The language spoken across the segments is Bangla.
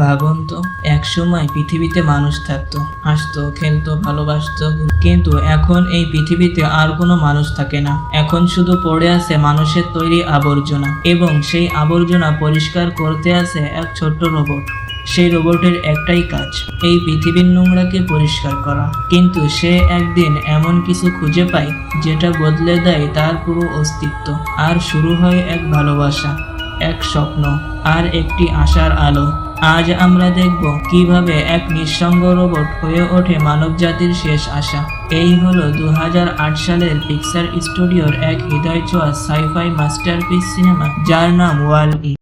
ভাবুন তো, একসময় পৃথিবীতে মানুষ থাকতো, হাসতো, খেলতো, ভালোবাসতো, কিন্তু এখন এই পৃথিবীতে আর কোনো মানুষ থাকে না। এখন শুধু পড়ে আছে মানুষের তৈরি আবর্জনা, এবং সেই আবর্জনা পরিষ্কার করতে আছে এক ছোট্ট রোবট। সেই রোবটের একটাই কাজ, এই পৃথিবীর নোংরাকে পরিষ্কার করা। কিন্তু সে একদিন এমন কিছু খুঁজে পায় যেটা বদলে দেয় তার পুরো অস্তিত্ব। আর শুরু হয় এক ভালোবাসা, এক স্বপ্ন, আর একটি আশার আলো। আজ আমরা দেখব কিভাবে এক নিঃসঙ্গ রোবট হয়ে ওঠে মানবজাতির শেষ আশা। এই হলো 2008 সালের পিক্সার স্টুডিওর এক হৃদয় ছোঁয়া সাই-ফাই মাস্টারপিস সিনেমা, যার নাম ওয়াল-ই।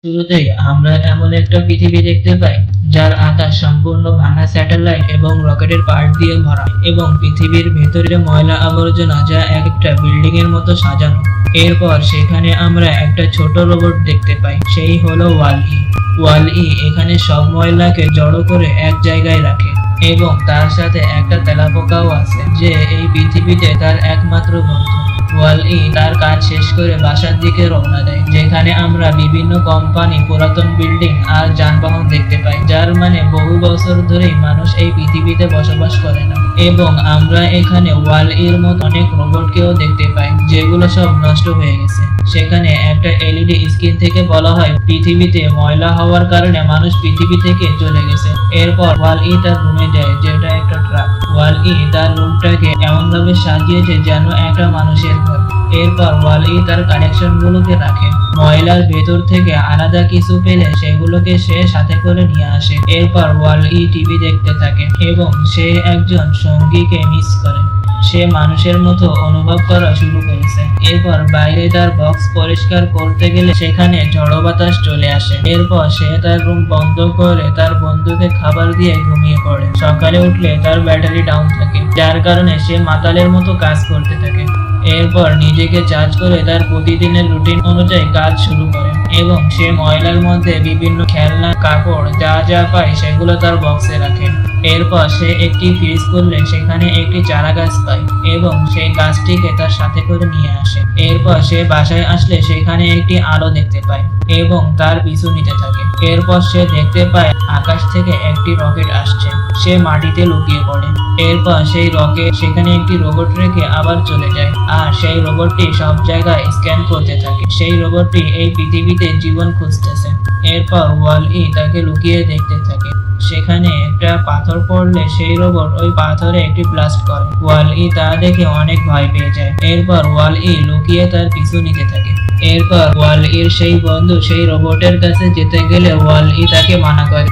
শুরুতেই আমরা এমন একটা পৃথিবী দেখতে পাই যার আকাশ সম্পূর্ণ ভাঙা স্যাটেলাইট এবং রকেটের পার্ট দিয়ে ভরা, এবং পৃথিবীর ভেতরে ময়লা আবর্জনা যা একটা বিল্ডিং এর মতো সাজানো। এরপর সেখানে আমরা একটা ছোট রোবট দেখতে পাই, সেই হলো ওয়াল-ই। ওয়াল-ই এখানে সব ময়লাকে জড়ো করে এক জায়গায় রাখে, এবং তার সাথে একটা তেলাপোকাও আছে যে এই পৃথিবীতে তার একমাত্র বন্ধু। ওয়াল-ই তার কাজ শেষ করে বাসার দিকে রওনা দেয়, যেখানে আমরা বিভিন্ন কোম্পানি, পুরাতন বিল্ডিং আর যানবাহন দেখতে পাই, যার মানে বহু বছর ধরেই মানুষ এই পৃথিবীতে বসবাস করে না। এবং আমরা এখানে ওয়াল-ইর মতো অনেক রোবটকেও দেখতে পাই যেগুলো সব নষ্ট হয়ে গেছে। সেখানে একটা এলইডি স্ক্রিন থেকে বলা হয় পৃথিবীতে ময়লা হওয়ার কারণে মানুষ পৃথিবী থেকে চলে গেছে। এরপর ওয়াল-ই তার রুমে যায়, যেটা একটা ট্রাক। ওয়াল-ই তার রুমটাকে এমন ভাবে সাজিয়েছে যেন একটা মানুষের ঘর। এরপর ওয়াল-ই তার কালেকশন গুলোকে রাখে। ময়লার ভেতর থেকে আলাদা কিছু পেলে সেগুলোকে সে সাথে করে নিয়ে আসে। এরপর ওয়াল-ই টিভি দেখতে থাকে, এবং সে একজন সঙ্গীকে মিস করে। সে মানুষের মতো অনুভব করা শুরু করেছে। এরপর বাইরে তার বক্স পরিষ্কার করতে গেলে সেখানে ঝড়ো বাতাস চলে আসে। এরপর সে তার রুম বন্ধ করে তার বন্ধুকে খাবার দিয়ে ঘুমিয়ে পড়ে। সকালে উঠলে তার ব্যাটারি ডাউন থাকে, যার কারণে সে মাতালের মতো কাজ করতে থাকে। এরপর নিজেকে চার্জ করে তার প্রতিদিনের রুটিন অনুযায়ী কাজ শুরু করে, এবং সে ময়লার মধ্যে বিভিন্ন খেলনা, কাপড় যা যা পায় সেগুলো তার বক্সে রাখে। এরপর সে একটি ফ্রিজ খুললে সেখানে একটি চারা গাছ পায়, এবং সেই গাছটিকে তার সাথে করে নিয়ে আসে। এরপর সে বাসায় আসলে সেখানে একটি আলো দেখতে পায়, এবং তার পিছু নিতে থাকে। এরপর সে দেখতে পায় আকাশ থেকে একটি রকেট আসছে। সে মাটিতে লুকিয়ে পড়ে। এরপর সেই রকেট সেখানে একটি রোবট রেখে আবার চলে যায়, আর সেই রোবটটি সব জায়গায় স্ক্যান করতে থাকে। সেই রোবটটি এই পৃথিবীতে জীবন খুঁজতেছে। এরপর ওয়াল-ই তাকে লুকিয়ে দেখতে থাকে। সেখানে একটা পাথর পড়লে সেই রোবট ওই পাথরে একটি ব্লাস্ট করে। ওয়াল-ই তা দেখে অনেক ভয় পেয়ে যায়। এরপর ওয়াল-ই লুকিয়ে তার পিছু নিতে থাকে। এরপর ওয়াল-ইর সেই বন্ধু সেই রোবটের কাছে যেতে গেলে ওয়াল-ই তাকে মানা করে,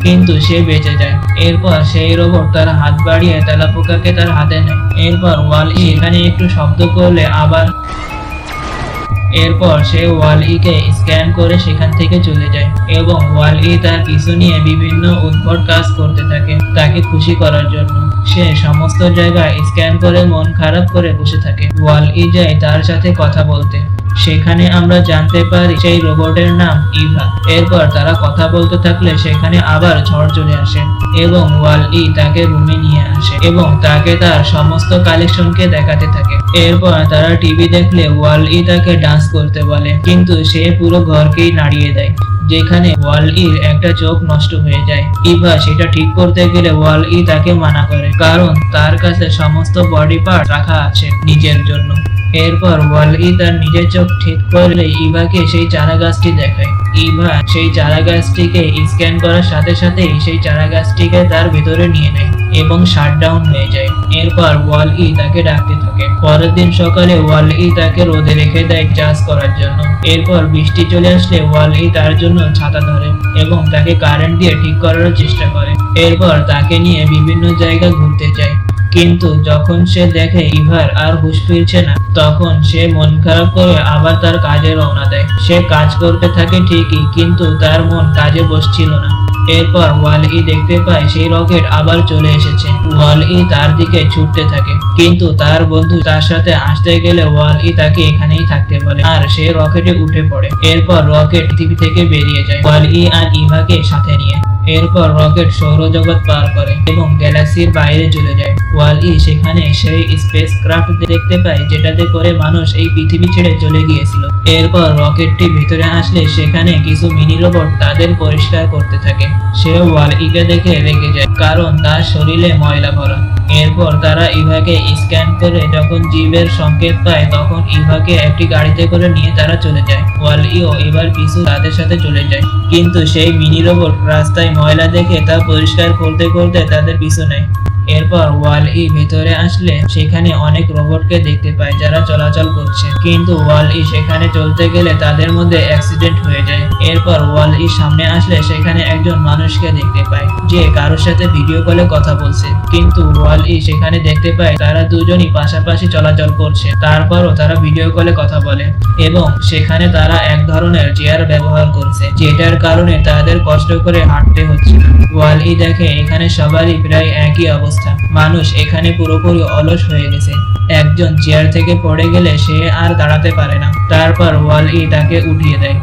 কিন্তু সে বেঁচে যায়। এরপর সেই রোবট তার হাত বাড়িয়ে তেলাপোকাকে তার হাতে নেয়। এরপর ওয়াল-ই এখানে একটু শব্দ করলে আবার এরপর সে ওয়াল-ইকে স্ক্যান করে সেখান থেকে চলে যায়, এবং ওয়াল-ই তার পিছু নিয়ে বিভিন্ন উদ্ভট কাজ করতে থাকে তাকে খুশি করার জন্য। সে সমস্ত জায়গায় স্ক্যান করে মন খারাপ করে বসে থাকে। ওয়াল-ই যায় তার সাথে কথা বলতে। সেখানে আমরা জানতে পারি সেই রোবটের নাম ইভা। এরপর তারা কথা বলতে থাকলে সেখানে আবার ঝড় চলে আসে, এবং ওয়াল-ই তাকে রুমে নিয়ে আসে এবং তাকে তার সমস্ত কালেকশনকে দেখাতে থাকে। এরপর তারা টিভি দেখলে ওয়াল-ই তাকে ডান্স করতে বলে, কিন্তু সে পুরো ঘরকেই নাড়িয়ে দেয়, যেখানে ওয়াল-ইর একটা চোখ নষ্ট হয়ে যায়। ইভা সেটা ঠিক করতে গেলে ওয়াল-ই তাকে মানা করে, কারণ তার কাছে সমস্ত বডি পার্ট রাখা আছে নিজের জন্য। এরপর ওয়াল-ই তার নিজের চোখ ঠিক করলে ইভাকে সেই চারা গাছটি দেখায়। ইভা সেই চারা গাছটিকে স্ক্যান করার সাথে সাথেই সেই চারা গাছটিকে তার ভিতরে নিয়ে নেয় এবং শাটডাউন হয়ে যায়। এরপর ওয়াল-ই তাকে ডাকতে থাকে। পরের দিন সকালে ওয়াল-ই তাকে রোদে রেখে দেয় চাষ করার জন্য। এরপর বৃষ্টি চলে আসলে ওয়াল-ই তার জন্য ছাতা ধরে এবং তাকে কারেন্ট দিয়ে ঠিক করার চেষ্টা করে। এরপর তাকে নিয়ে বিভিন্ন জায়গা ঘুরতে যায়, কিন্তু যখন সে দেখে ইভার আর হুঁশ ফিরছে না, তখন সে মন খারাপ করে আবার তার কাজে রওনা দেয়। সে কাজ করতে থাকে ঠিকই, কিন্তু তার মন কাজে বসছিল না। এরপর ওয়াল-ই দেখতে পায় সেই রকেট আবার চলে এসেছে। ওয়াল-ই তার দিকে ছুটতে থাকে, কিন্তু তার বন্ধু তার সাথে আসতে গেলে ওয়াল-ই তাকে এখানেই থাকতে বলে, আর সে রকেটে উঠে পড়ে। এরপর রকেট পৃথিবী থেকে বেরিয়ে যায় ওয়াল-ই আর ইভাকে সাথে নিয়ে। এরপর রকেট সৌরজগৎ পার করে এবং গ্যালাক্সির বাইরে চলে যায়। ওয়াল-ই সেখানে সেই স্পেস ক্রাফট দেখতে পায় যেটাতে করে মানুষ এই পৃথিবী ছেড়ে চলে গিয়েছিল। এরপর রকেটটি ভিতরে আসলে সেখানে কিছু মিনি রোবট তাদের পরিষ্কার করতে থাকে। সে ওয়াল-ইকে দেখে রেগে যায় কারণ তার শরীরে ময়লা ভরা। এরপর তারা ইভাকে স্ক্যান করে যখন জীবের সংকেত পায় তখন ইভাকে একটি গাড়িতে করে নিয়ে তারা চলে যায়। ওয়াল-ইও এবার পিছু তাদের সাথে চলে যায়, কিন্তু সেই মিনি রোবট রাস্তায় ময়লা দেখে তা পরিষ্কার করতে করতে তাদের পিছু নেয়। এরপর ওয়াল-ই ভেতরে আসলে সেখানে অনেক রোবটকে দেখতে পায় যারা চলাচল করছে, কিন্তু ওয়াল-ই সেখানে চলতে গেলে তাদের মধ্যে অ্যাক্সিডেন্ট হয়ে যায়। এরপর ওয়াল-ই সামনে আসলে সেখানে একজন মানুষকে দেখতে পায় যে কারোর সাথে ভিডিও কলে কথা বলছে, কিন্তু ওয়াল-ই সেখানে দেখতে পায় তারা দুজনই পাশাপাশি চলাচল করছে। তারপরও তারা ভিডিও কলে কথা বলে এবং সেখানে তারা এক ধরনের চেয়ার ব্যবহার করছে যেটার কারণে তাদের কষ্ট করে হাঁটতে হচ্ছে না। ওয়াল-ই দেখে এখানে সবারই প্রায় একই অবস্থা, মানুষ এখানে পুরোপুরি অলস হয়ে গেছে। একজন চেয়ার থেকে পড়ে গেলে সে আর দাঁড়াতে পারে না। তারপর ওয়াল-ই তাকে উঠিয়ে দেয়।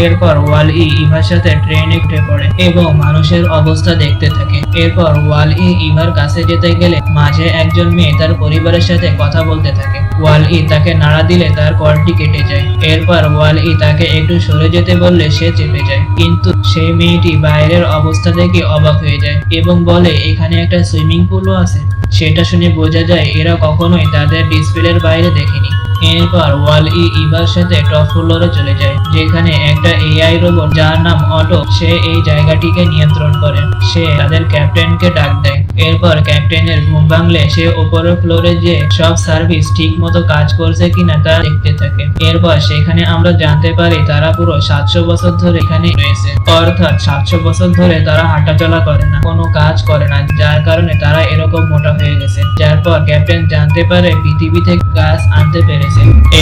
এরপর ওয়াল-ই ইভার সাথে ট্রেনে উঠে পড়ে এবং মানুষের অবস্থা দেখতে থাকে। এরপর ওয়াল-ই ইভার কাছে যেতে গেলে মাঝে একজন মেয়ে তার পরিবারের সাথে কথা বলতে থাকে। ওয়াল-ই তাকে নাড়া দিলে তার কলটি কেটে যায়। এরপর ওয়াল-ই তাকে একটু সরে যেতে বললে সে চেপে যায়, কিন্তু সেই মেয়েটি বাইরের অবস্থা দেখে অবাক হয়ে যায় এবং বলে এখানে একটা সুইমিং পুলও আছে। সেটা শুনে বোঝা যায় এরা কখনোই তাদের ডিসপ্লের বাইরে দেখেনি। এরপর ওয়াল-ই ইভার সাথে টপ ফ্লোরে চলে যায় যেখানে একটা এআই রোবট যার নাম অটো সে এই জায়গাটিকে নিয়ন্ত্রণ করে। সে তাদের ক্যাপ্টেনকে ডাক দেয়। এরপর ক্যাপ্টেনের ঘুম ভাঙলে সে উপরের ফ্লোরে যে সব সার্ভিস ঠিক মতো কাজ করছে কিনা তা দেখতে থাকে। এরপর সেখানে আমরা জানতে পারি তারা পুরো 700 বছর ধরে এখানে রয়েছে, অর্থাৎ 700 বছর ধরে তারা হাঁটাচলা করে না, কোনো কাজ করে না, যার কারণে তারা এরকম মোটা হয়ে গেছে। যার পর ক্যাপ্টেন জানতে পারে পৃথিবী থেকে গাছ আনতে পেরেছে।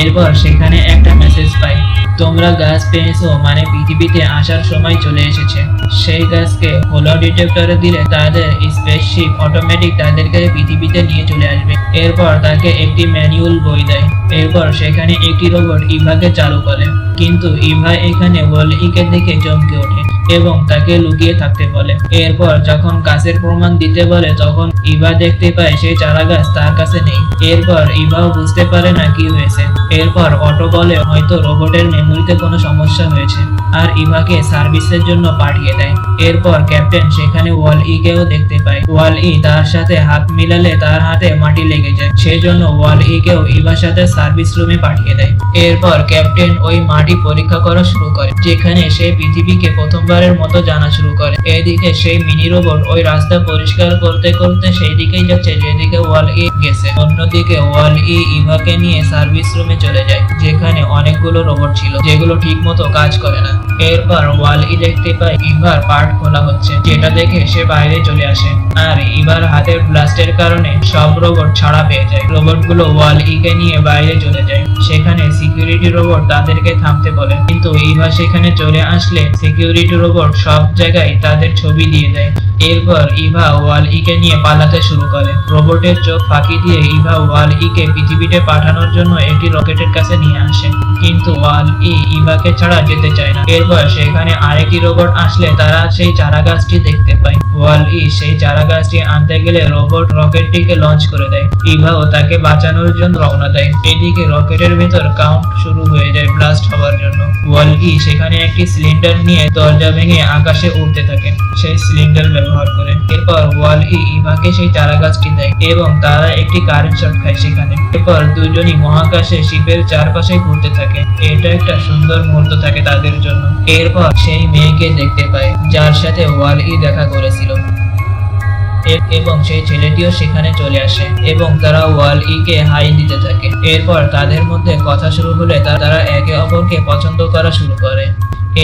এরপর সেখানে একটা মেসেজ পাই, তোমরা গাছ পেয়েছো মানে পৃথিবীতে আসার সময় চলে এসেছে। সেই গাছকে হোলো ডিটেক্টরে দিলে তাদের স্পেসশিপ অটোমেটিক তাদেরকে পৃথিবীতে নিয়ে চলে আসবে। এরপর তাকে একটি ম্যানুয়াল বই দেয়। এরপর সেখানে একটি রোবট ইভাকে চালু করে, কিন্তু ইভা এখানে ওয়াল-ইকে দেখে চমকে ওঠে এবং তাকে লুকিয়ে থাকতে বলে। এরপর যখন গাছের প্রমাণ দিতে বলে তখন ইভা দেখতে পায় সেই চারা গাছ তার কাছে নেই। এরপর ইভাও বুঝতে পারে না কি হয়েছে। এরপর অটো বলে হয়তো রোবটের মেমোরিতে কোনো সমস্যা হয়েছে আর ইভাকে সার্ভিসের জন্য পাঠিয়ে দেয়। এরপর ক্যাপ্টেন সেখানে ওয়াল-ইকেও দেখতে পায়। ওয়াল-ই তার সাথে হাত মিলালে তার হাতে মাটি লেগে যায়, সেজন্য ওয়াল-ইকেও ইভার সাথে সার্ভিস রুমে পাঠিয়ে দেয়। এরপর ক্যাপ্টেন ওই মাটি পরীক্ষা করা শুরু করে যেখানে সে পৃথিবীকে প্রথমবারের মতো জানা শুরু করে। এদিকে সেই মিনি রোবট ওই রাস্তা পরিষ্কার করতে করতে সেই দিকেই যাচ্ছে যেদিকে ওয়াল-ই গেছে। অন্যদিকে ওয়াল-ই ইভাকে নিয়ে সার্ভিস রুমে চলে যায় যেখানে অনেকগুলো রোবট ছিল যেগুলো ঠিক মতো কাজ করে না। এরপর ওয়াল-ই দেখতে পায় ইভার পার্ট খোলা হচ্ছে, যেটা দেখে সে বাইরে চলে আসে আর ইভার হাতের ব্লাস্টের কারণে সব রোবট ছাড়া পেয়ে যায়। রোবটগুলো ওয়াল-ইকে নিয়ে বাইরে চলে যায়। সেখানে সিকিউরিটি রোবট তাদেরকে থামতে বলে, কিন্তু ইভা সেখানে চলে আসলে সিকিউরিটি রোবট সব জায়গায় তাদের ছবি দিয়ে দেয়। এরপর ইভা ওয়াল-ইকে নিয়ে পালাতে শুরু করে। রোবটের চোখ ফাঁকি দিয়ে ইভা ওয়াল-ইকে পৃথিবীতে পাঠানোর জন্য একটি রকেটের কাছে নিয়ে আসে, কিন্তু ওয়াল-ই ইভাকে ছাড়া যেতে চায় না। এরপর সেখানে আরেকটি রোবট আসলে তারা সেই চারা গাছটি দেখতে পায়। ওয়াল-ই সেই চারা গাছটি আনতে গেলে রোবট রকেটটিকে লঞ্চ করে দেয়। ইভাও তাকে বাঁচানোর জন্য রওনা দেয়। এদিকে রকেটের ভেতর কাউন্ট শুরু হয়ে যায় ব্লাস্ট হওয়ার জন্য। ওয়াল-ই সেখানে একটি সিলিন্ডার নিয়ে দরজা ভেঙে আকাশে উঠতে থাকে সেই সিলিন্ডার ব্যবহার করে। এরপর ওয়াল-ই ইভাকে সেই চারা গাছটি দেয় এবং তারা একটি কারেন্ট শট খায় সেখানে। এরপর দুজনই মহাকাশে শিপের চারপাশে ঘুরতে থাকে। এটা একটা সুন্দর মুহূর্ত থাকে তাদের জন্য। এরপর সেই মেয়েকে দেখতে পায় যার সাথে ওয়াল-ই দেখা করেছিল এবং সেই ছেলেটিও সেখানে চলে আসে এবং তারা ওয়াল-ইকে হাই দিতে থাকে। এরপর তাদের মধ্যে কথা শুরু হলে তারা একে অপরকে পছন্দ করা শুরু করে।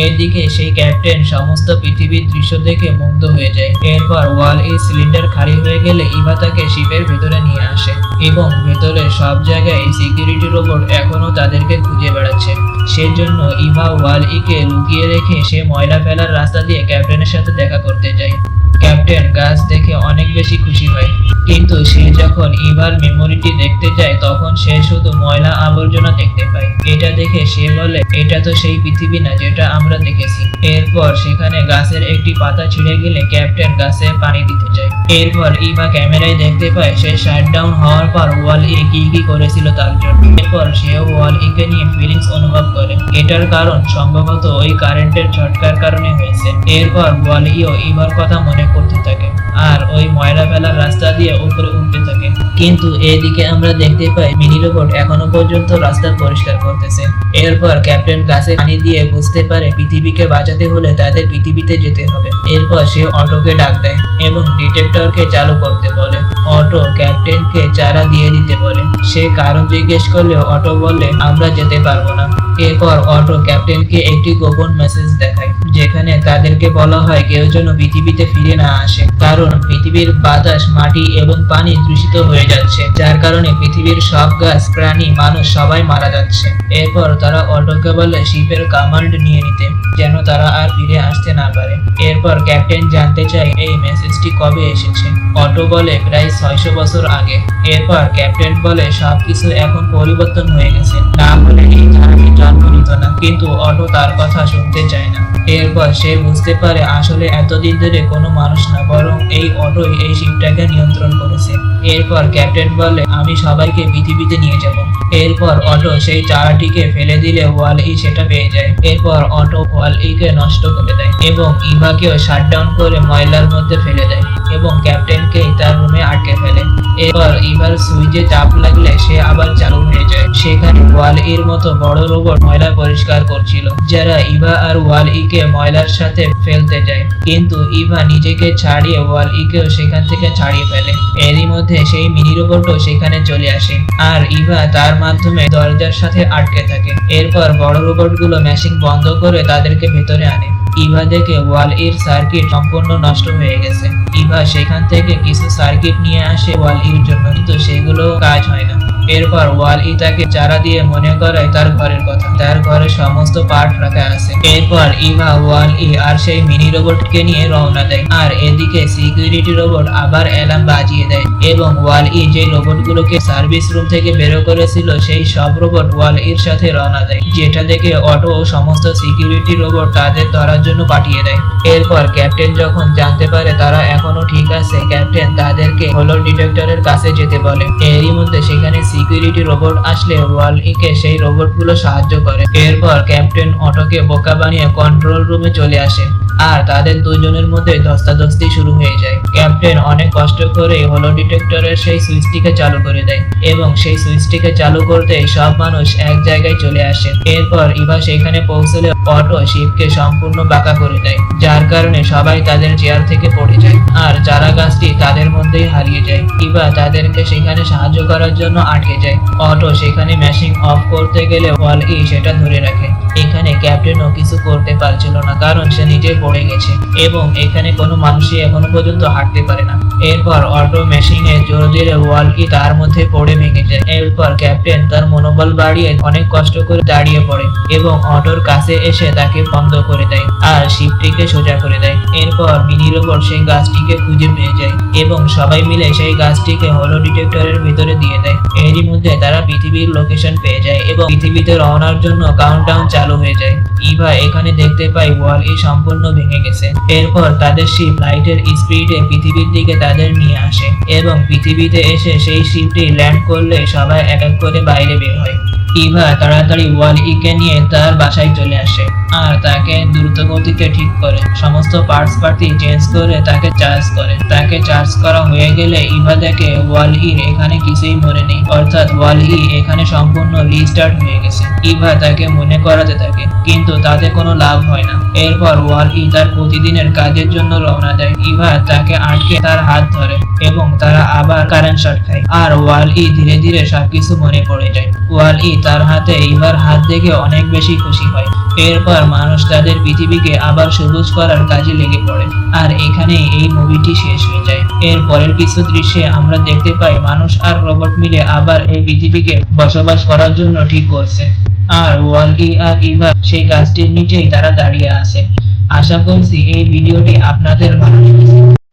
এদিকে সেই ক্যাপ্টেন সমস্ত পৃথিবীর দৃশ্য দেখে মুগ্ধ হয়ে যায়। এরপর ওয়াল-ই সিলিন্ডার খালি হয়ে গেলে ইভা তাকে শিপের ভেতরে নিয়ে আসে এবং ভেতরে সব জায়গায় সিকিউরিটি রোবট এখনো তাদেরকে খুঁজে বেড়াচ্ছে। সেজন্য ইভা ওয়াল-ইকে লুকিয়ে রেখে সে ময়লা ফেলার রাস্তা দিয়ে ক্যাপ্টেনের সাথে দেখা করতে যায়। ক্যাপ্টেন গাছ দেখে অনেক বেশি খুশি হয়, কিন্তু সে যখন ইভার মেমোরিটি দেখতে যায় তখন সে শুধু ময়লা আবর্জনা দেখতে পায়। এটা দেখে সে বলে, এটা তো সেই পৃথিবী না যেটা আমরা দেখেছি। এরপর সেখানে গাছের একটি পাতা ছিঁড়ে গেলে ক্যাপ্টেন গাছে পানি দিতে যায়। এরপর ইভা ক্যামেরায় দেখতে পায় সে শাটডাউন হওয়ার পর ওয়াল ই কি করেছিল তার জন্য। এরপর সে ওয়াল ই কে নিয়ে ফিলিংস অনুভব করে। এটার কারণ সম্ভবত ওই কারেন্টের ঝটকার কারণে হয়েছে। এরপর ওয়াল ইও ইভার কথা মনে করতে থাকে আর ওই ময়লা ফেলার রাস্তা দিয়ে উপরে উঠতে থাকে। কিন্তু এদিকে আমরা দেখতে পাই মিনি রোবট এখনো পর্যন্ত রাস্তা পরিষ্কার করতেছে। এরপর ক্যাপ্টেন গাছে পানি দিয়ে বুঝতে পারে পৃথিবীকে বাঁচাতে হলে তাদের পৃথিবীতে যেতে হবে। এরপর সে অটোকে ডাক দেয় এবং ডিটেক্টরকে চালু করতে বলে। অটো ক্যাপ্টেনকে চারা দিয়ে দিতে বলে। সে কারণ জিজ্ঞেস করলে অটো বলে, আমরা যেতে পারবো না। এরপর অটো ক্যাপ্টেনকে একটি গোপন মেসেজ দেখায়, যেখানে তাদেরকে বলা হয় কেউ যেন পৃথিবীতে ফিরে না আসে, কারণ পৃথিবীর বাতাস, মাটি এবং পানি দূষিত হয়ে যাচ্ছে, যার কারণে পৃথিবীর সব গাছ, প্রাণী, মানুষ সবাই মারা যাচ্ছে। এরপর তারা অটোকে বলে শিপের কমান্ড নিয়ে নিতে, যেন তারা আর ফিরে আসতে না পারে। এরপর ক্যাপ্টেন জানতে চায় এই মেসেজটি কবে এসেছে। অটো বলে প্রায় 600 বছর আগে। এরপর ক্যাপ্টেন বলে সবকিছু এখন পরিবর্তন হয়ে গেছে, না হলে এই ধারাটি জন্ম নিত না। কিন্তু অটো তার কথা শুনতে চায় না। এরপর সে বুঝতে পারে আসলে এতদিন ধরে কোনো মানুষ না, বরং এই অটোই এই শিপটাকে নিয়ন্ত্রণ করেছে। এরপর ক্যাপ্টেন বলে আমি সবাইকে পৃথিবীতে নিয়ে যাব। এরপর অটো সেই চারাটিকে ফেলে দিলে ওয়াল ই সেটা পেয়ে যায়। এরপর অটো ওয়াল ই কে নষ্ট করে দেয় এবং ইভাকেও শাটডাউন করে ময়লার মধ্যে ফেলে দেয় এবং ক্যাপ্টেনকে তার রুমে আটকে ফেলে। এরপর ইভার সুইচে চাপ লাগলে সে আবার চালু হয়ে যায়। সেখানে ওয়াল ইর মতো বড় রোবট ময়লা পরিষ্কার করছিল, যারা ইভা আর ওয়াল ই কে ময়লার সাথে ফেলতে যায়। কিন্তু ইভা নিজেকে ছাড়িয়ে ওয়াল ই কেও সেখান থেকে ছাড়িয়ে ফেলে। এরই মধ্যে সেই মিনি রোবটও সেখানে চলে আসে আর ইভা তার মাধ্যমে দরজার সাথে আটকে থাকে। এরপর বড় রোবটগুলো মেশিন বন্ধ করে তাদেরকে ভেতরে আনে। ইভা দেখে ওয়াল ইর সার্কিট সম্পূর্ণ নষ্ট হয়ে গেছে। ইভা সেখান থেকে কিছু সার্কিট নিয়ে আসে ওয়াল ইর জন্য, কিন্তু সেগুলো কাজ হয় না। এরপর ওয়াল ই তাকে চারা দিয়ে মনে করায় তার ঘরের কথা, তার ঘরে সমস্ত পার্ট রাখা আছে। এরপর ইভা, ওয়াল ই আর সেই মিনি রোবটকে নিয়ে রওনা দেয়। আর এদিকে সিকিউরিটি রোবট আবার অ্যালার্ম বাজিয়ে দেয় এবং ওয়াল ই যে রোবটগুলোকে সার্ভিস রুম থেকে বের করেছিল সেই সব রোবট ওয়াল ইর সাথে রওনা দেয়, যেটা দেখে অটো ও সমস্ত সিকিউরিটি রোবট তাদের ধরার জন্য পাঠিয়ে দেয়। এরপর ক্যাপ্টেন যখন জানতে পারে তারা এখনো ঠিক আছে, ক্যাপ্টেন তাদেরকে হলো ডিটেক্টরের কাছে যেতে বলে। এরই মধ্যে সেখানে সিকিউরিটি রোবট আসলে ওয়াল ই কে সেই রোবটগুলো সাহায্য করে। এরপর ক্যাপ্টেন অটোকে বোকা বানিয়ে কন্ট্রোল রুমে চলে আসে আর তাদের দুজনের মধ্যে ধস্তাধস্তি শুরু হয়ে যায়। ক্যাপ্টেন অনেক কষ্ট করে হলো ডিটেক্টরের সেই সুইচটিকে চালু করে দেয় এবং সেই সুইচটিকে চালু করতে সব মানুষ এক জায়গায় চলে আসে। এরপর ইভা সেখানে পৌঁছলে অটো শিপকে সম্পূর্ণ বাঁকা করে দেয়, যার কারণে সবাই তাদের চেয়ার থেকে পড়ে যায় আর চারা গাছটি তাদের মধ্যেই হারিয়ে যায়। ইভা তাদেরকে সেখানে সাহায্য করার জন্য আটকে যায়। অটো সেখানে মেশিন অফ করতে গেলে ওয়াল ই সেটা ধরে রাখে। এখানে ক্যাপ্টেনও কিছু করতে পারছিল না, কারণ সে নিজে পড়ে গেছে এবং এখানে কোনো মানুষই এখনো পর্যন্ত হাঁটতে পারে না। এরপর অটো মেশিনে জোর দিলে ওয়াল ই তার মধ্যে পড়ে ভেঙে যায়। এরপর ক্যাপ্টেন তার মনোবল বাড়িয়ে অনেক কষ্ট করে দাঁড়িয়ে পড়ে এবং অটোর কাছে এসে তাকে বন্ধ করে দেয় আর শিপটিকে সোজা করে দেয়। এরপর মিনি রোবট সেই গাছটিকে খুঁজে পেয়ে যায় এবং সবাই মিলে সেই গাছটিকে হলো ডিটেক্টরের ভিতরে দিয়ে দেয়। এরই মধ্যে তারা পৃথিবীর লোকেশন পেয়ে যায় এবং পৃথিবীতে রওনার জন্য কাউন্টডাউন চালু হয়ে যায়। ইভা এখানে দেখতে পায় ওয়াল ই সম্পূর্ণ ভেঙে গেছে। এরপর তাদের শিপ লাইটের স্পিডে পৃথিবীর দিকে তাদের নিয়ে আসে এবং পৃথিবীতে এসে সেই শিপটি ল্যান্ড করলে সবাই এক এক করে বাইরে বের হয়। ইভা তাড়াতাড়ি ওয়াল ই কে নিয়ে তার বাসায় চলে আসে আর তাকে দ্রুত গতিতে ঠিক করে সমস্ত পার্টস পাতি চেঞ্জ করে তাকে চার্জ করে। তাকে চার্জ করা হয়ে গেলে ইভা দেখে ওয়াল ই এখানে কিছুই মনে নেই, অর্থাৎ ওয়াল ই এখানে সম্পূর্ণ রিস্টার্ট হয়ে গেছে। ইভা তাকে মনে করাতে থাকে, কিন্তু তাতে কোনো লাভ হয় না। এরপর ওয়াল ই তার প্রতিদিনের কাজের জন্য রওনা দেয়। ইভা তাকে আটকে তার হাত ধরে এবং তারা আবার কারেন্ট শট খায় আর ওয়াল ই ধীরে ধীরে সবকিছু মনে পড়ে যায়। ওয়াল ই তার হাতে ইভার হাত দেখে অনেক বেশি খুশি হয়। এরপর মানুষ তাদের পৃথিবীকে আবার সবুজ করার কাজে লেগে পড়ে আর এখানেই এই মুভিটি শেষ হয়ে যায়। এর পরের কিছু দৃশ্যে আমরা দেখতে পাই মানুষ আর রোবট মিলে আবার এই পৃথিবীকে বসবাস করার জন্য ঠিক করছে আর ওয়াল ই আর ইভা সেই গাছটির নিচেই তারা দাঁড়িয়ে আছে। আশা করছি এই ভিডিওটি আপনাদের ভালো লেগেছে।